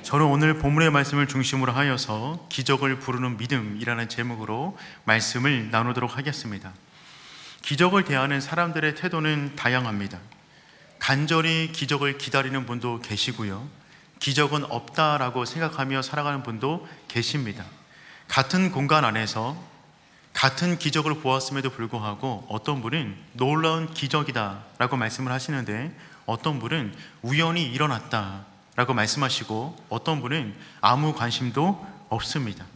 저는 오늘 본문의 말씀을 중심으로 하여서 기적을 부르는 믿음이라는 제목으로 말씀을 나누도록 하겠습니다. 기적을 대하는 사람들의 태도는 다양합니다. 간절히 기적을 기다리는 분도 계시고요, 기적은 없다라고 생각하며 살아가는 분도 계십니다. 같은 공간 안에서 같은 기적을 보았음에도 불구하고 어떤 분은 놀라운 기적이다 라고 말씀을 하시는데, 어떤 분은 우연히 일어났다 라고 말씀하시고, 어떤 분은 아무 관심도 없습니다.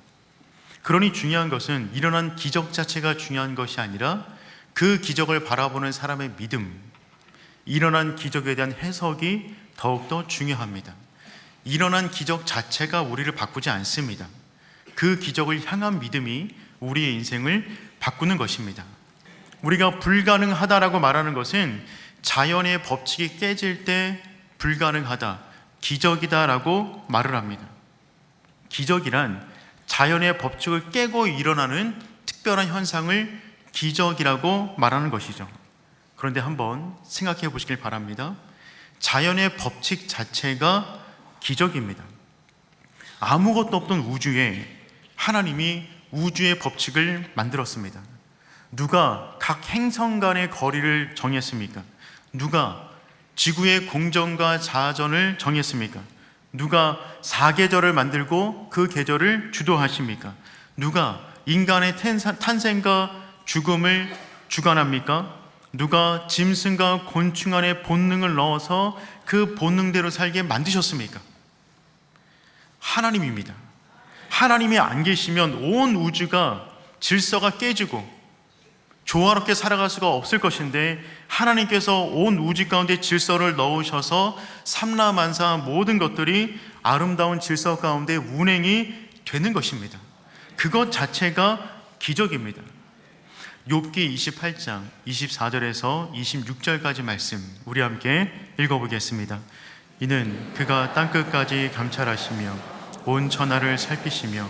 그러니 중요한 것은 일어난 기적 자체가 중요한 것이 아니라 그 기적을 바라보는 사람의 믿음, 일어난 기적에 대한 해석이 더욱더 중요합니다. 일어난 기적 자체가 우리를 바꾸지 않습니다. 그 기적을 향한 믿음이 우리의 인생을 바꾸는 것입니다. 우리가 불가능하다라고 말하는 것은 자연의 법칙이 깨질 때 불가능하다, 기적이다라고 말을 합니다. 기적이란 자연의 법칙을 깨고 일어나는 특별한 현상을 기적이라고 말하는 것이죠. 그런데 한번 생각해 보시길 바랍니다. 자연의 법칙 자체가 기적입니다. 아무것도 없던 우주에 하나님이 우주의 법칙을 만들었습니다. 누가 각 행성 간의 거리를 정했습니까? 누가 지구의 공전과 자전을 정했습니까? 누가 사계절을 만들고 그 계절을 주도하십니까? 누가 인간의 탄생과 죽음을 주관합니까? 누가 짐승과 곤충 안에 본능을 넣어서 그 본능대로 살게 만드셨습니까? 하나님입니다. 하나님이 안 계시면 온 우주가 질서가 깨지고 조화롭게 살아갈 수가 없을 것인데, 하나님께서 온 우주 가운데 질서를 넣으셔서 삼라만사 모든 것들이 아름다운 질서 가운데 운행이 되는 것입니다. 그것 자체가 기적입니다. 욥기 28장 24절에서 26절까지 말씀 우리 함께 읽어보겠습니다. 이는 그가 땅끝까지 감찰하시며 온 천하를 살피시며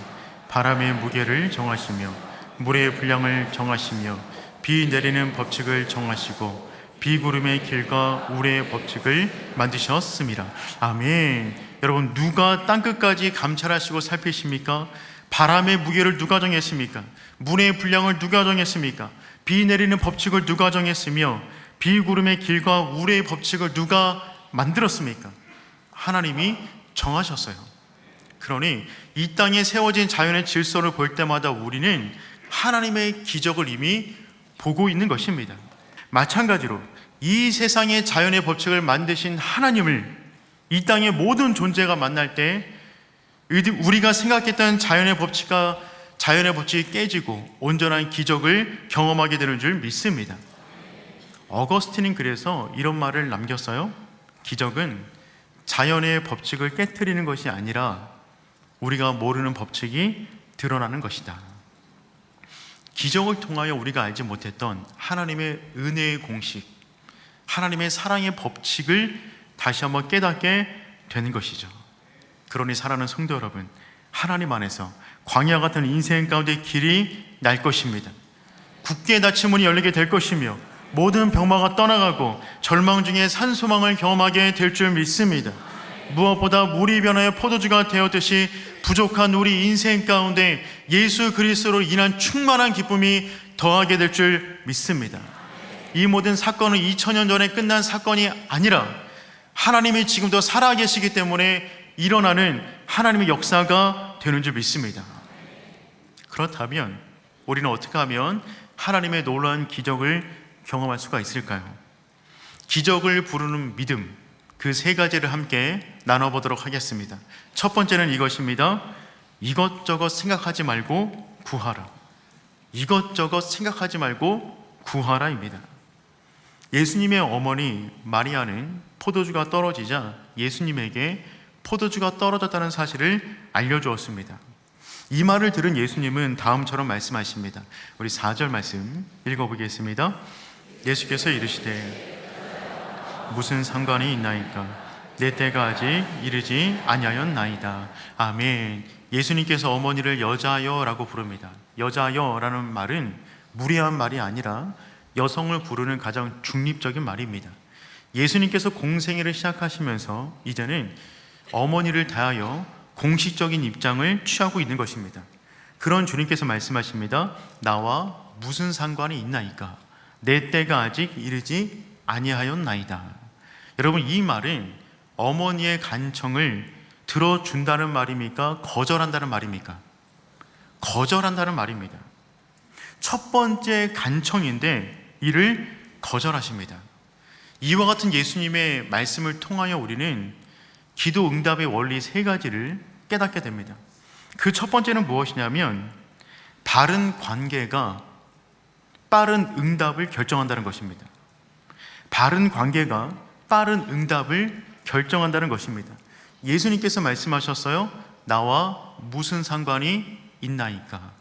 바람의 무게를 정하시며 물의 분량을 정하시며 비 내리는 법칙을 정하시고 비구름의 길과 우레의 법칙을 만드셨습니다. 아멘. 여러분, 누가 땅끝까지 감찰하시고 살피십니까? 바람의 무게를 누가 정했습니까? 물의 분량을 누가 정했습니까? 비 내리는 법칙을 누가 정했으며 비구름의 길과 우레의 법칙을 누가 만들었습니까? 하나님이 정하셨어요. 그러니 이 땅에 세워진 자연의 질서를 볼 때마다 우리는 하나님의 기적을 이미 보고 있는 것입니다. 마찬가지로 이 세상의 자연의 법칙을 만드신 하나님을 이 땅의 모든 존재가 만날 때 우리가 생각했던 자연의 법칙이 깨지고 온전한 기적을 경험하게 되는 줄 믿습니다. 어거스틴은 그래서 이런 말을 남겼어요. 기적은 자연의 법칙을 깨트리는 것이 아니라 우리가 모르는 법칙이 드러나는 것이다. 기적을 통하여 우리가 알지 못했던 하나님의 은혜의 공식, 하나님의 사랑의 법칙을 다시 한번 깨닫게 되는 것이죠. 그러니 사랑하는 성도 여러분, 하나님 안에서 광야 같은 인생 가운데 길이 날 것입니다. 굳게 닫힌 문이 열리게 될 것이며 모든 병마가 떠나가고 절망 중에 산소망을 경험하게 될 줄 믿습니다. 무엇보다 물이 변하여 포도주가 되었듯이 부족한 우리 인생 가운데 예수 그리스도로 인한 충만한 기쁨이 더하게 될 줄 믿습니다. 이 모든 사건은 2000년 전에 끝난 사건이 아니라 하나님이 지금도 살아계시기 때문에 일어나는 하나님의 역사가 되는 줄 믿습니다. 그렇다면 우리는 어떻게 하면 하나님의 놀라운 기적을 경험할 수가 있을까요? 기적을 부르는 믿음, 그 세 가지를 함께 나눠보도록 하겠습니다. 첫 번째는 이것입니다. 이것저것 생각하지 말고 구하라. 이것저것 생각하지 말고 구하라입니다. 예수님의 어머니 마리아는 포도주가 떨어지자 예수님에게 포도주가 떨어졌다는 사실을 알려주었습니다. 이 말을 들은 예수님은 다음처럼 말씀하십니다. 우리 4절 말씀 읽어보겠습니다. 예수께서 이르시되 무슨 상관이 있나이까? 내 때가 아직 이르지 아니하였나이다. 아멘. 예수님께서 어머니를 여자여라고 부릅니다. 여자여라는 말은 무례한 말이 아니라 여성을 부르는 가장 중립적인 말입니다. 예수님께서 공생애를 시작하시면서 이제는 어머니를 대하여 공식적인 입장을 취하고 있는 것입니다. 그런 주님께서 말씀하십니다. 나와 무슨 상관이 있나이까? 내 때가 아직 이르지 아니하였나이다. 여러분, 이 말은 어머니의 간청을 들어준다는 말입니까? 거절한다는 말입니까? 거절한다는 말입니다. 첫 번째 간청인데 이를 거절하십니다. 이와 같은 예수님의 말씀을 통하여 우리는 기도 응답의 원리 세 가지를 깨닫게 됩니다. 그 첫 번째는 무엇이냐면 바른 관계가 빠른 응답을 결정한다는 것입니다. 바른 관계가 빠른 응답을 결정한다는 것입니다. 예수님께서 말씀하셨어요. 나와 무슨 상관이 있나이까?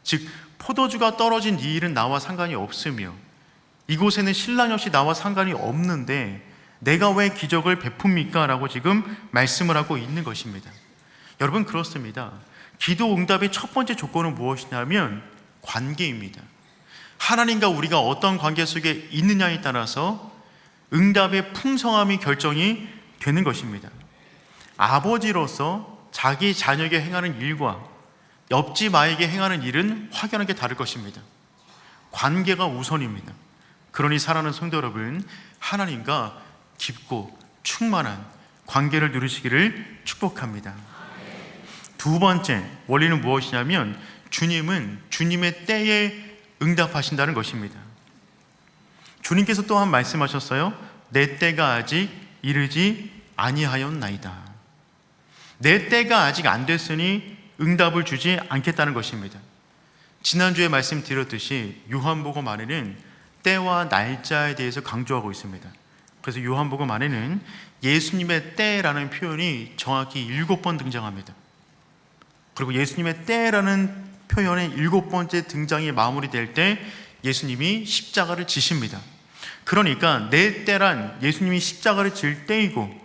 즉 포도주가 떨어진 이 일은 나와 상관이 없으며 이곳에는 신랑이 없이 나와 상관이 없는데 내가 왜 기적을 베풉니까? 라고 지금 말씀을 하고 있는 것입니다. 여러분, 그렇습니다. 기도 응답의 첫 번째 조건은 무엇이냐면 관계입니다. 하나님과 우리가 어떤 관계 속에 있느냐에 따라서 응답의 풍성함이 결정이 되는 것입니다. 아버지로서 자기 자녀에게 행하는 일과 옆집 아이에게 행하는 일은 확연하게 다를 것입니다. 관계가 우선입니다. 그러니 사랑하는 성도 여러분, 하나님과 깊고 충만한 관계를 누리시기를 축복합니다. 두 번째 원리는 무엇이냐면 주님은 주님의 때에 응답하신다는 것입니다. 주님께서 또한 말씀하셨어요. 내 때가 아직 이르지 아니하였나이다. 내 때가 아직 안 됐으니 응답을 주지 않겠다는 것입니다. 지난주에 말씀드렸듯이 요한복음 안에는 때와 날짜에 대해서 강조하고 있습니다. 그래서 요한복음 안에는 예수님의 때라는 표현이 정확히 7번 등장합니다. 그리고 예수님의 때라는 표현의 7번째 등장이 마무리될 때 예수님이 십자가를 지십니다. 그러니까 내 때란 예수님이 십자가를 질 때이고,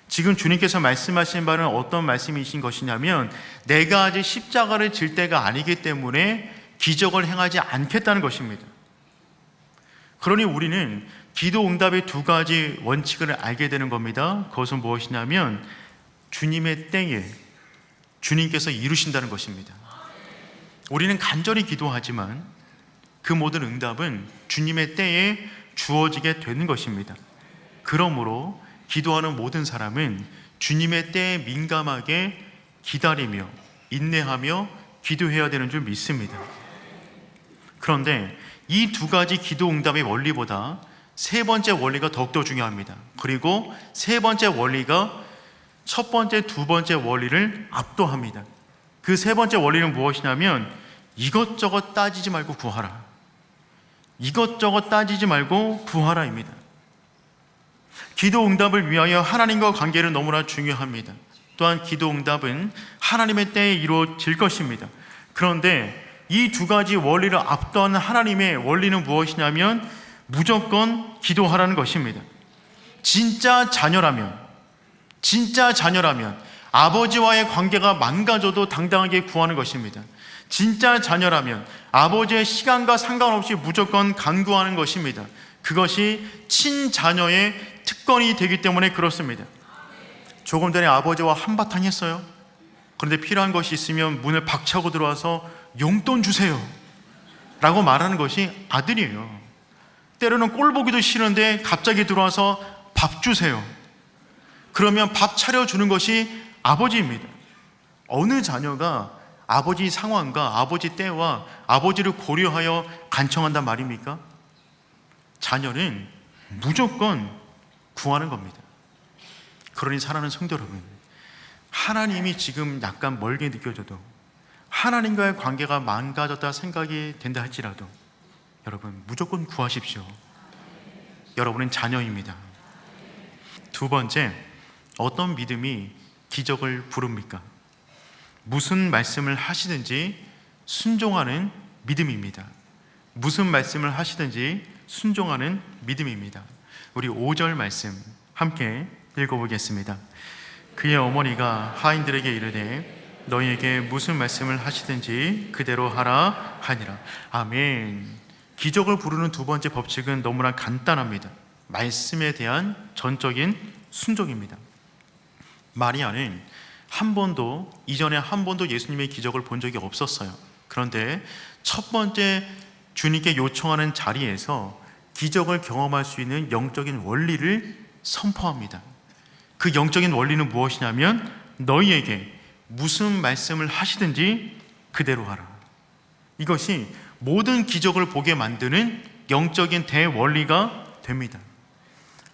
지금 주님께서 말씀하신 바는 어떤 말씀이신 것이냐면 내가 아직 십자가를 질 때가 아니기 때문에 기적을 행하지 않겠다는 것입니다. 그러니 우리는 기도 응답의 두 가지 원칙을 알게 되는 겁니다. 그것은 무엇이냐면 주님의 때에 주님께서 이루신다는 것입니다. 우리는 간절히 기도하지만 그 모든 응답은 주님의 때에 주어지게 되는 것입니다. 그러므로 기도하는 모든 사람은 주님의 때에 민감하게 기다리며 인내하며 기도해야 되는 줄 믿습니다. 그런데 이 두 가지 기도 응답의 원리보다 세 번째 원리가 더욱더 중요합니다. 그리고 세 번째 원리가 첫 번째, 두 번째 원리를 압도합니다. 그 세 번째 원리는 무엇이냐면 이것저것 따지지 말고 구하라. 이것저것 따지지 말고 구하라입니다. 기도 응답을 위하여 하나님과 관계는 너무나 중요합니다. 또한 기도 응답은 하나님의 때에 이루어질 것입니다. 그런데 이 두 가지 원리를 압도하는 하나님의 원리는 무엇이냐면 무조건 기도하라는 것입니다. 진짜 자녀라면 아버지와의 관계가 망가져도 당당하게 구하는 것입니다. 진짜 자녀라면 아버지의 시간과 상관없이 무조건 간구하는 것입니다. 그것이 친자녀의 특권이 되기 때문에 그렇습니다. 조금 전에 아버지와 한바탕 했어요. 그런데 필요한 것이 있으면 문을 박차고 들어와서 용돈 주세요 라고 말하는 것이 아들이에요. 때로는 꼴 보기도 싫은데 갑자기 들어와서 밥 주세요. 그러면 밥 차려주는 것이 아버지입니다. 어느 자녀가 아버지 상황과 아버지 때와 아버지를 고려하여 간청한단 말입니까? 자녀는 무조건 구하는 겁니다. 그러니 사랑하는 성도 여러분, 하나님이 지금 약간 멀게 느껴져도 하나님과의 관계가 망가졌다 생각이 된다 할지라도 여러분 무조건 구하십시오. 여러분은 자녀입니다. 두 번째, 어떤 믿음이 기적을 부릅니까? 무슨 말씀을 하시든지 순종하는 믿음입니다. 무슨 말씀을 하시든지 순종하는 믿음입니다. 우리 5절 말씀 함께 읽어보겠습니다. 그의 어머니가 하인들에게 이르되 너희에게 무슨 말씀을 하시든지 그대로 하라 하니라. 아멘. 기적을 부르는 두 번째 법칙은 너무나 간단합니다. 말씀에 대한 전적인 순종입니다. 마리아는 이전에 한 번도 예수님의 기적을 본 적이 없었어요. 그런데 첫 번째 주님께 요청하는 자리에서 기적을 경험할 수 있는 영적인 원리를 선포합니다. 그 영적인 원리는 무엇이냐면 너희에게 무슨 말씀을 하시든지 그대로 하라. 이것이 모든 기적을 보게 만드는 영적인 대원리가 됩니다.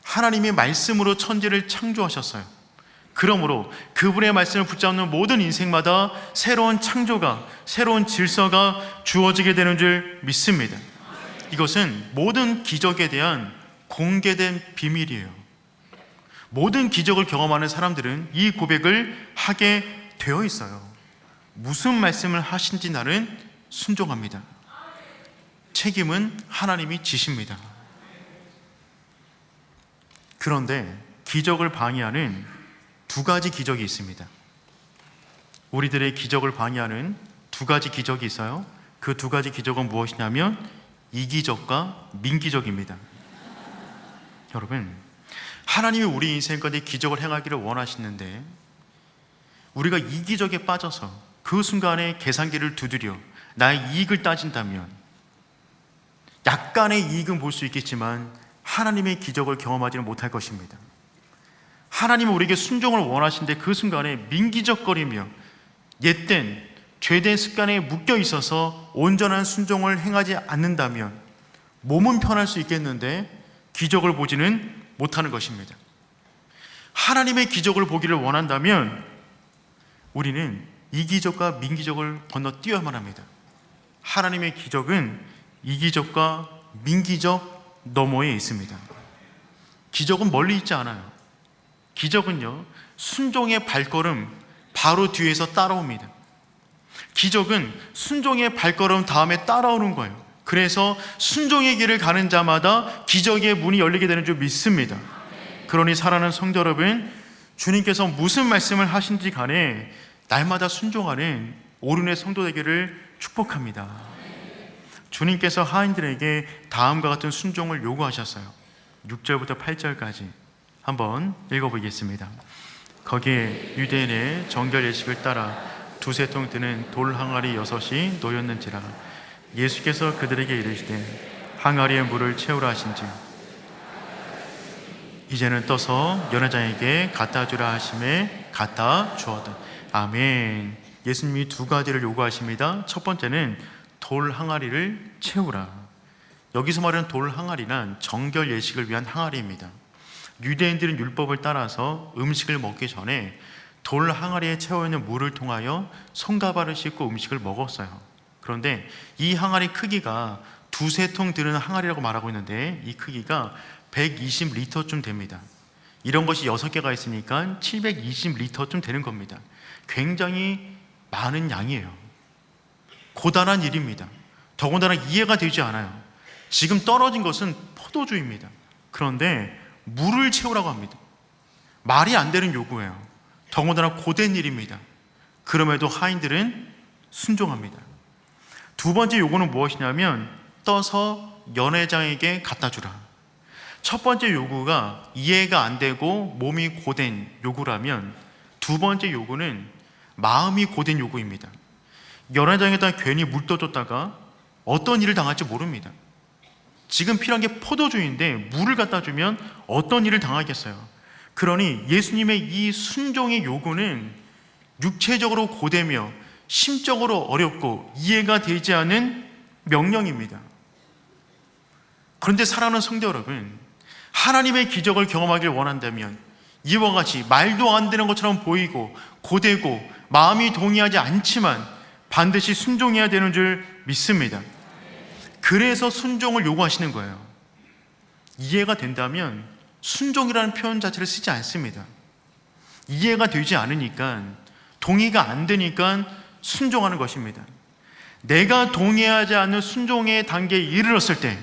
하나님이 말씀으로 천지를 창조하셨어요. 그러므로 그분의 말씀을 붙잡는 모든 인생마다 새로운 창조가, 새로운 질서가 주어지게 되는 줄 믿습니다. 이것은 모든 기적에 대한 공개된 비밀이에요. 모든 기적을 경험하는 사람들은 이 고백을 하게 되어 있어요. 무슨 말씀을 하신지 나는 순종합니다. 책임은 하나님이 지십니다. 그런데 기적을 방해하는 두 가지 기적이 있습니다. 우리들의 기적을 방해하는 두 가지 기적이 있어요. 그 두 가지 기적은 무엇이냐면 이기적과 민기적입니다. 여러분, 하나님이 우리 인생 가운데 기적을 행하기를 원하시는데 우리가 이기적에 빠져서 그 순간에 계산기를 두드려 나의 이익을 따진다면 약간의 이익은 볼 수 있겠지만 하나님의 기적을 경험하지는 못할 것입니다. 하나님은 우리에게 순종을 원하시는데 그 순간에 민기적거리며 옛된 죄된 습관에 묶여 있어서 온전한 순종을 행하지 않는다면 몸은 편할 수 있겠는데 기적을 보지는 못하는 것입니다. 하나님의 기적을 보기를 원한다면 우리는 이기적과 민기적을 건너뛰어야만 합니다. 하나님의 기적은 이기적과 민기적 너머에 있습니다. 기적은 멀리 있지 않아요. 기적은요, 순종의 발걸음 바로 뒤에서 따라옵니다. 기적은 순종의 발걸음 다음에 따라오는 거예요. 그래서 순종의 길을 가는 자마다 기적의 문이 열리게 되는 줄 믿습니다. 그러니 사랑하는 성도 여러분, 주님께서 무슨 말씀을 하신지 간에 날마다 순종하는 오륜의 성도 되기를 축복합니다. 주님께서 하인들에게 다음과 같은 순종을 요구하셨어요. 6절부터 8절까지 한번 읽어보겠습니다. 거기에 유대인의 정결 예식을 따라 두세 통 드는 돌 항아리 6이 놓였는지라. 예수께서 그들에게 이르시되 항아리에 물을 채우라 하신지 이제는 떠서 연회장에게 갖다 주라 하심에 갖다 주었다. 아멘. 예수님이 두 가지를 요구하십니다. 첫 번째는 돌 항아리를 채우라. 여기서 말하는 돌 항아리는 정결 예식을 위한 항아리입니다. 유대인들은 율법을 따라서 음식을 먹기 전에 돌 항아리에 채워있는 물을 통하여 손가발을 씻고 음식을 먹었어요. 그런데 이 항아리 크기가 두세 통 드는 항아리라고 말하고 있는데 이 크기가 120리터쯤 됩니다. 이런 것이 6개가 있으니까 720리터쯤 되는 겁니다. 굉장히 많은 양이에요. 고단한 일입니다. 더군다나 이해가 되지 않아요. 지금 떨어진 것은 포도주입니다. 그런데 물을 채우라고 합니다. 말이 안 되는 요구예요. 더군다나 고된 일입니다. 그럼에도 하인들은 순종합니다. 두 번째 요구는 무엇이냐면 떠서 연회장에게 갖다 주라. 첫 번째 요구가 이해가 안 되고 몸이 고된 요구라면 두 번째 요구는 마음이 고된 요구입니다. 연회장에다 괜히 물 떠줬다가 어떤 일을 당할지 모릅니다. 지금 필요한 게 포도주인데 물을 갖다 주면 어떤 일을 당하겠어요. 그러니 예수님의 이 순종의 요구는 육체적으로 고되며 심적으로 어렵고 이해가 되지 않은 명령입니다. 그런데 사랑하는 성도 여러분, 하나님의 기적을 경험하길 원한다면 이와 같이 말도 안 되는 것처럼 보이고 고되고 마음이 동의하지 않지만 반드시 순종해야 되는 줄 믿습니다. 그래서 순종을 요구하시는 거예요. 이해가 된다면 순종이라는 표현 자체를 쓰지 않습니다. 이해가 되지 않으니까, 동의가 안 되니까 순종하는 것입니다. 내가 동의하지 않는 순종의 단계에 이르렀을 때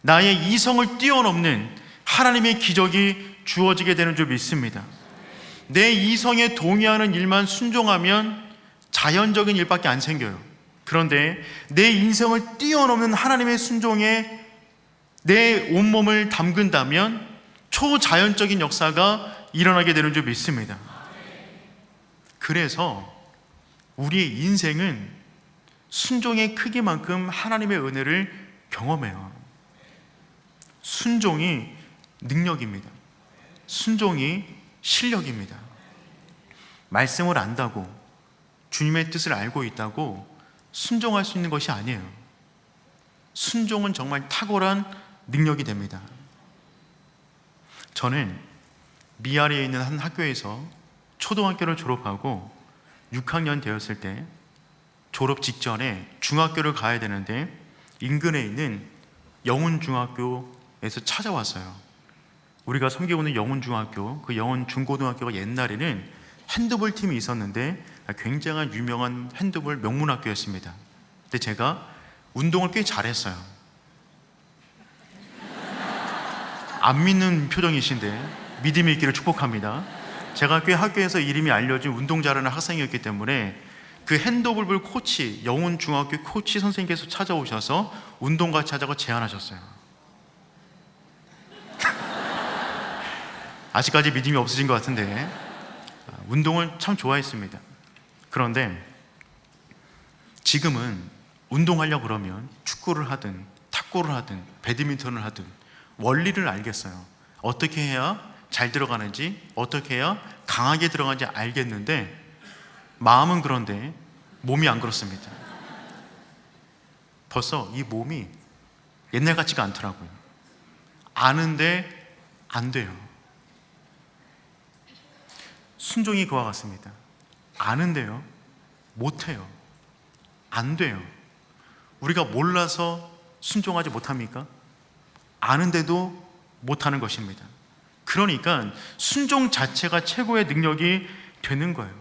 나의 이성을 뛰어넘는 하나님의 기적이 주어지게 되는 줄 믿습니다. 내 이성에 동의하는 일만 순종하면 자연적인 일밖에 안 생겨요. 그런데 내 인성을 뛰어넘는 하나님의 순종에 내 온몸을 담근다면 초자연적인 역사가 일어나게 되는 줄 믿습니다. 그래서 우리의 인생은 순종의 크기만큼 하나님의 은혜를 경험해요. 순종이 능력입니다. 순종이 실력입니다. 말씀을 안다고, 주님의 뜻을 알고 있다고 순종할 수 있는 것이 아니에요. 순종은 정말 탁월한 능력이 됩니다. 저는 미아리에 있는 한 학교에서 초등학교를 졸업하고 6학년 되었을 때 졸업 직전에 중학교를 가야 되는데 인근에 있는 영훈중학교에서 찾아왔어요. 우리가 섬기고 있는 영훈중학교, 그 영훈중고등학교가 옛날에는 핸드볼 팀이 있었는데 굉장한 유명한 핸드볼 명문학교였습니다. 근데 제가 운동을 꽤 잘했어요. 안 믿는 표정이신데 믿음이 있기를 축복합니다. 제가 꽤 학교에서 이름이 알려진 운동 잘하는 학생이었기 때문에 그 핸드볼 코치, 영훈중학교 코치 선생님께서 찾아오셔서 운동 같이 하자고 제안하셨어요. 아직까지 믿음이 없으신 것 같은데 운동을 참 좋아했습니다. 그런데 지금은 운동하려고 그러면 축구를 하든 탁구를 하든 배드민턴을 하든 원리를 알겠어요. 어떻게 해야 잘 들어가는지, 어떻게 해야 강하게 들어가는지 알겠는데 마음은 그런데 몸이 안 그렇습니다. 벌써 이 몸이 옛날 같지가 않더라고요. 아는데 안 돼요. 순종이 그와 같습니다. 아는데요, 못해요. 안 돼요. 우리가 몰라서 순종하지 못합니까? 아는데도 못하는 것입니다. 그러니까 순종 자체가 최고의 능력이 되는 거예요.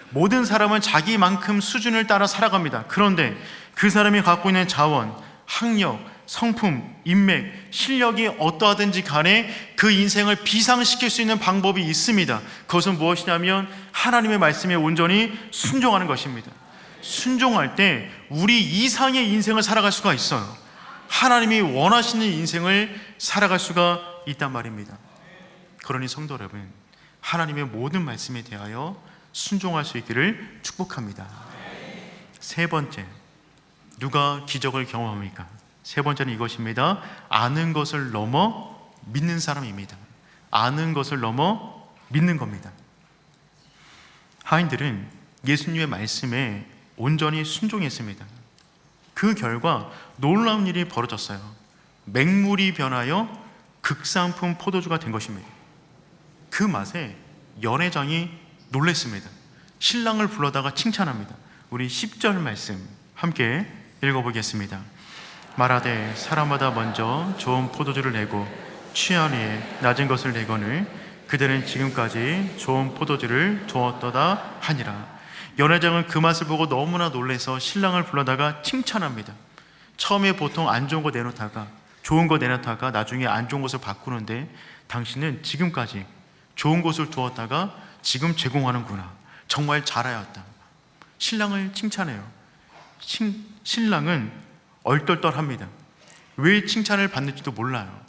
모든 사람은 자기만큼 수준을 따라 살아갑니다. 그런데 그 사람이 갖고 있는 자원, 학력, 성품, 인맥, 실력이 어떠하든지 간에 그 인생을 비상시킬 수 있는 방법이 있습니다. 그것은 무엇이냐면 하나님의 말씀에 온전히 순종하는 것입니다. 순종할 때 우리 이상의 인생을 살아갈 수가 있어요. 하나님이 원하시는 인생을 살아갈 수가 있단 말입니다. 그러니 성도 여러분, 하나님의 모든 말씀에 대하여 순종할 수 있기를 축복합니다. 세 번째, 누가 기적을 경험합니까? 세 번째는 이것입니다. 아는 것을 넘어 믿는 사람입니다. 아는 것을 넘어 믿는 겁니다. 하인들은 예수님의 말씀에 온전히 순종했습니다. 그 결과 놀라운 일이 벌어졌어요. 맹물이 변하여 극상품 포도주가 된 것입니다. 그 맛에 연회장이 놀랐습니다. 신랑을 불러다가 칭찬합니다. 우리 10절 말씀 함께 읽어보겠습니다. 말하되 사람마다 먼저 좋은 포도주를 내고 취한 후에 낮은 것을 내거늘 그들은 지금까지 좋은 포도주를 두었도다 하니라. 연회장은 그 맛을 보고 너무나 놀라서 신랑을 불러다가 칭찬합니다. 처음에 보통 안 좋은 거 내놓다가 좋은 거 내놓다가 나중에 안 좋은 것을 바꾸는데 당신은 지금까지 좋은 것을 두었다가 지금 제공하는구나. 정말 잘하였다. 신랑을 칭찬해요. 신랑은 얼떨떨합니다. 왜 칭찬을 받는지도 몰라요.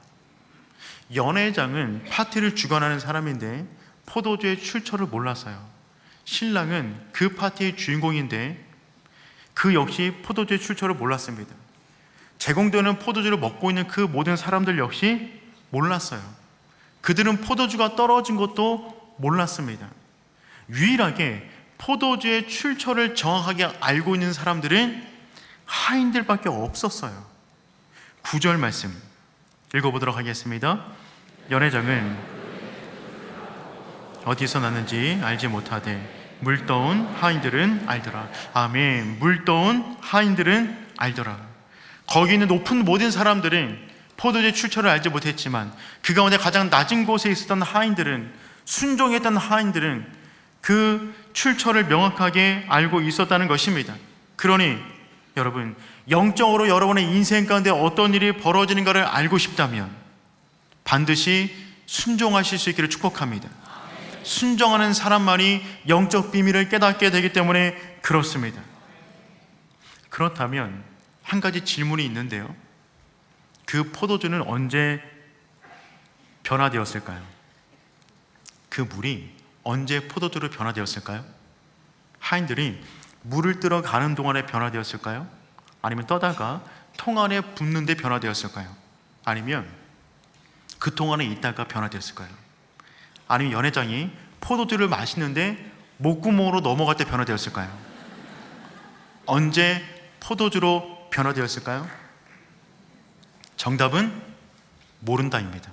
연회장은 파티를 주관하는 사람인데 포도주의 출처를 몰랐어요. 신랑은 그 파티의 주인공인데 그 역시 포도주의 출처를 몰랐습니다. 제공되는 포도주를 먹고 있는 그 모든 사람들 역시 몰랐어요. 그들은 포도주가 떨어진 것도 몰랐습니다. 유일하게 포도주의 출처를 정확하게 알고 있는 사람들은 하인들밖에 없었어요. 9절 말씀 읽어보도록 하겠습니다. 연회장은 어디서 났는지 알지 못하되 물떠온 하인들은 알더라. 아멘. 물떠온 하인들은 알더라. 거기 있는 높은 모든 사람들은 포도주의 출처를 알지 못했지만 그 가운데 가장 낮은 곳에 있었던 하인들은, 순종했던 하인들은 그 출처를 명확하게 알고 있었다는 것입니다. 그러니 여러분, 영적으로 여러분의 인생 가운데 어떤 일이 벌어지는가를 알고 싶다면 반드시 순종하실 수 있기를 축복합니다. 순종하는 사람만이 영적 비밀을 깨닫게 되기 때문에 그렇습니다. 그렇다면 한 가지 질문이 있는데요. 그 포도주는 언제 변화되었을까요? 그 물이 언제 포도주로 변화되었을까요? 하인들이 물을 뜨러 가는 동안에 변화되었을까요? 아니면 떠다가 통 안에 붓는데 변화되었을까요? 아니면 그 통 안에 있다가 변화되었을까요? 아니면 연회장이 포도주를 마시는데 목구멍으로 넘어갈 때 변화되었을까요? 언제 포도주로 변화되었을까요? 정답은 모른다입니다.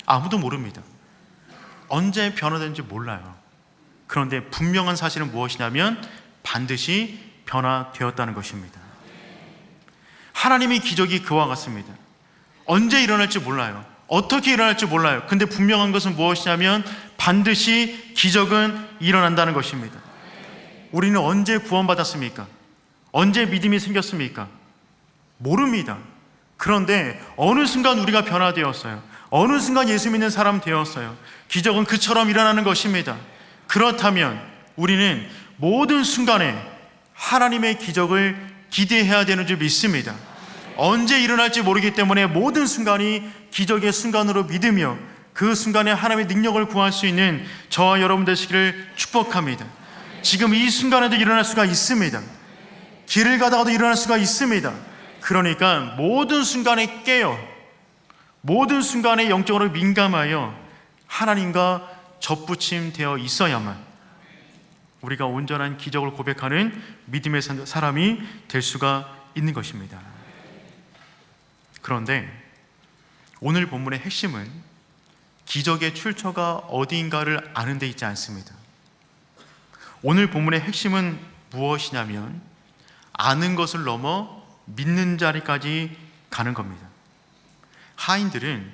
아무도 모릅니다. 언제 변화되는지 몰라요. 그런데 분명한 사실은 무엇이냐면 반드시 변화되었다는 것입니다. 하나님의 기적이 그와 같습니다. 언제 일어날지 몰라요. 어떻게 일어날지 몰라요. 근데 분명한 것은 무엇이냐면 반드시 기적은 일어난다는 것입니다. 우리는 언제 구원받았습니까? 언제 믿음이 생겼습니까? 모릅니다. 그런데 어느 순간 우리가 변화되었어요. 어느 순간 예수 믿는 사람 되었어요. 기적은 그처럼 일어나는 것입니다. 그렇다면 우리는 모든 순간에 하나님의 기적을 기대해야 되는 줄 믿습니다. 언제 일어날지 모르기 때문에 모든 순간이 기적의 순간으로 믿으며 그 순간에 하나님의 능력을 구할 수 있는 저와 여러분 되시기를 축복합니다. 지금 이 순간에도 일어날 수가 있습니다. 길을 가다가도 일어날 수가 있습니다. 그러니까 모든 순간에 깨어 모든 순간에 영적으로 민감하여 하나님과 접붙임 되어 있어야만 우리가 온전한 기적을 고백하는 믿음의 사람이 될 수가 있는 것입니다. 그런데 오늘 본문의 핵심은 기적의 출처가 어디인가를 아는 데 있지 않습니다. 오늘 본문의 핵심은 무엇이냐면 아는 것을 넘어 믿는 자리까지 가는 겁니다. 하인들은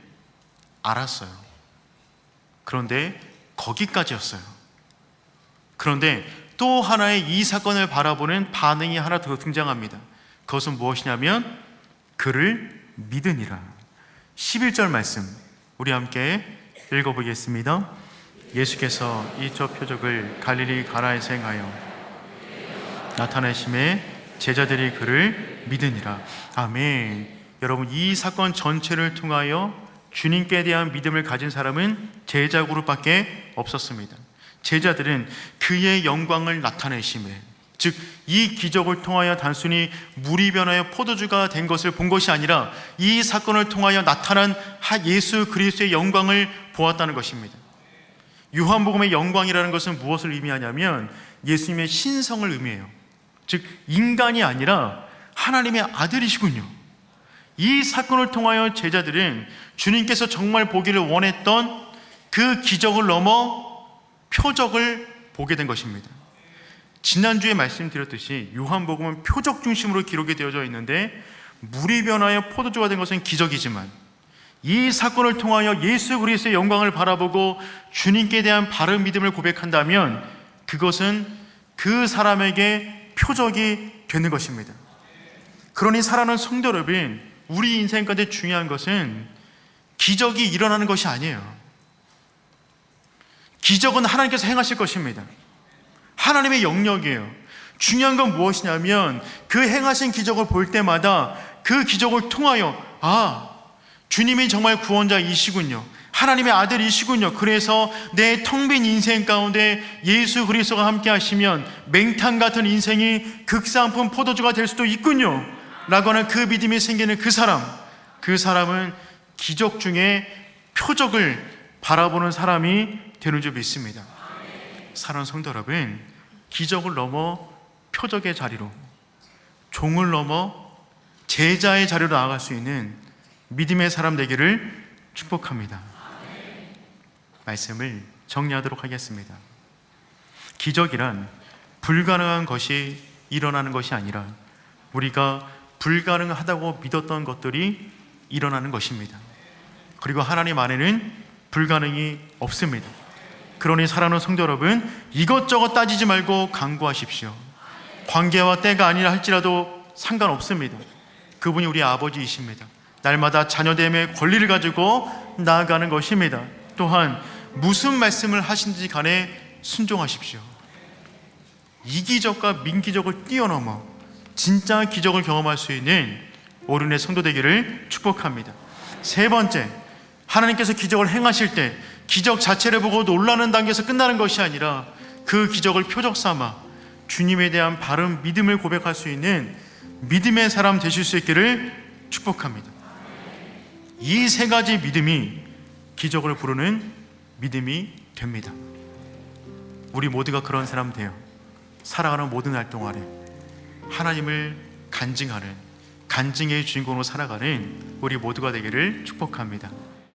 알았어요. 그런데 거기까지였어요. 그런데 또 하나의 이 사건을 바라보는 반응이 하나 더 등장합니다. 그것은 무엇이냐면 그를 믿으니라. 11절 말씀 우리 함께 읽어보겠습니다. 예수께서 이적 표적을 갈릴리 가나에서 행하여 나타내심에 제자들이 그를 믿으니라. 아멘. 여러분, 이 사건 전체를 통하여 주님께 대한 믿음을 가진 사람은 제자 그룹밖에 없었습니다. 제자들은 그의 영광을 나타내심에, 즉 이 기적을 통하여 단순히 물이 변하여 포도주가 된 것을 본 것이 아니라 이 사건을 통하여 나타난 예수 그리스도의 영광을 보았다는 것입니다. 요한복음의 영광이라는 것은 무엇을 의미하냐면 예수님의 신성을 의미해요. 즉 인간이 아니라 하나님의 아들이시군요. 이 사건을 통하여 제자들은 주님께서 정말 보기를 원했던 그 기적을 넘어 표적을 보게 된 것입니다. 지난주에 말씀드렸듯이 요한복음은 표적 중심으로 기록이 되어져 있는데 물이 변하여 포도주가 된 것은 기적이지만 이 사건을 통하여 예수 그리스도의 영광을 바라보고 주님께 대한 바른 믿음을 고백한다면 그것은 그 사람에게 표적이 되는 것입니다. 그러니 사랑하는 성도 여러분, 우리 인생 가운데 중요한 것은 기적이 일어나는 것이 아니에요. 기적은 하나님께서 행하실 것입니다. 하나님의 영역이에요. 중요한 건 무엇이냐면 그 행하신 기적을 볼 때마다 그 기적을 통하여 주님이 정말 구원자이시군요. 하나님의 아들이시군요. 그래서 내 텅 빈 인생 가운데 예수 그리스도가 함께 하시면 맹탕 같은 인생이 극상품 포도주가 될 수도 있군요 라고 하는 그 믿음이 생기는 그 사람은 기적 중에 표적을 바라보는 사람이 되는 줄 믿습니다. 사랑하는 성도 여러분, 기적을 넘어 표적의 자리로, 종을 넘어 제자의 자리로 나아갈 수 있는 믿음의 사람 되기를 축복합니다. 말씀을 정리하도록 하겠습니다. 기적이란 불가능한 것이 일어나는 것이 아니라 우리가 불가능하다고 믿었던 것들이 일어나는 것입니다. 그리고 하나님 안에는 불가능이 없습니다. 그러니 사랑하는 성도 여러분, 이것저것 따지지 말고 간구하십시오. 관계와 때가 아니라 할지라도 상관없습니다. 그분이 우리 아버지이십니다. 날마다 자녀됨의 권리를 가지고 나아가는 것입니다. 또한 무슨 말씀을 하신지 간에 순종하십시오. 이기적과 민기적을 뛰어넘어 진짜 기적을 경험할 수 있는 오륜의 성도 되기를 축복합니다. 세 번째, 하나님께서 기적을 행하실 때 기적 자체를 보고 놀라는 단계에서 끝나는 것이 아니라 그 기적을 표적 삼아 주님에 대한 바른 믿음을 고백할 수 있는 믿음의 사람 되실 수 있기를 축복합니다. 이 세 가지 믿음이 기적을 부르는 믿음이 됩니다. 우리 모두가 그런 사람 돼요. 살아가는 모든 활동 아래 하나님을 간증하는, 간증의 주인공으로 살아가는 우리 모두가 되기를 축복합니다.